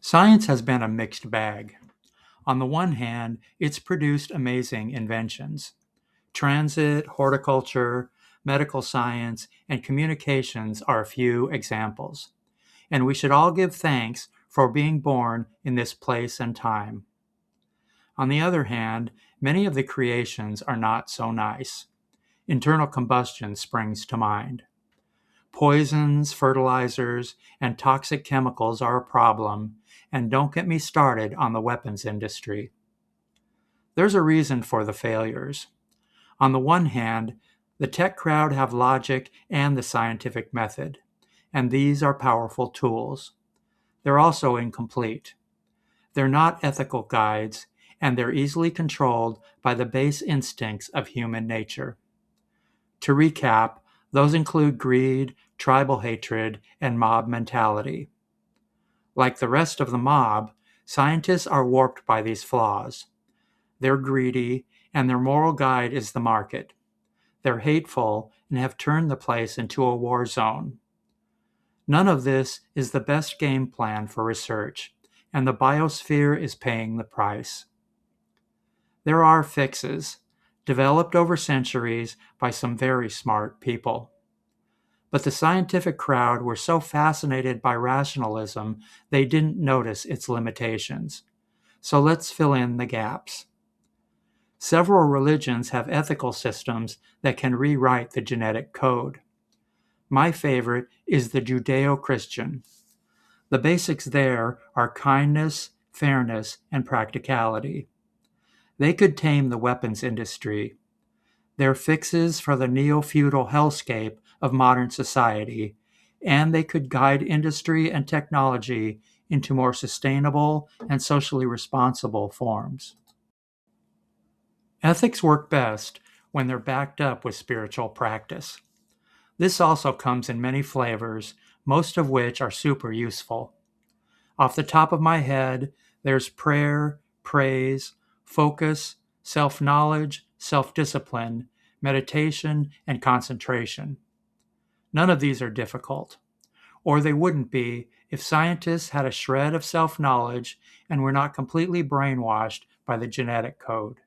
Science has been a mixed bag. On the one hand, it's produced amazing inventions. Transit, horticulture, medical science, and communications are a few examples. And we should all give thanks for being born in this place and time. On the other hand, many of the creations are not so nice. Internal combustion springs to mind. Poisons, fertilizers, and toxic chemicals are a problem, and don't get me started on the weapons industry. There's a reason for the failures. On the one hand, the tech crowd have logic and the scientific method, and these are powerful tools. They're also incomplete. They're not ethical guides, and they're easily controlled by the base instincts of human nature. To recap, those include greed, tribal hatred, and mob mentality. Like the rest of the mob, scientists are warped by these flaws. They're greedy, and their moral guide is the market. They're hateful and have turned the place into a war zone. None of this is the best game plan for research, and the biosphere is paying the price. There are fixes, developed over centuries by some very smart people. But the scientific crowd were so fascinated by rationalism, they didn't notice its limitations. So let's fill in the gaps. Several religions have ethical systems that can rewrite the genetic code. My favorite is the Judeo-Christian. The basics there are kindness, fairness, and practicality. They could tame the weapons industry. They're fixes for the neo-feudal hellscape of modern society, and they could guide industry and technology into more sustainable and socially responsible forms. Ethics work best when they're backed up with spiritual practice. This also comes in many flavors, most of which are super useful. Off the top of my head, there's prayer, praise, focus, self-knowledge, self-discipline, meditation, and concentration. None of these are difficult, or they wouldn't be if scientists had a shred of self-knowledge and were not completely brainwashed by the genetic code.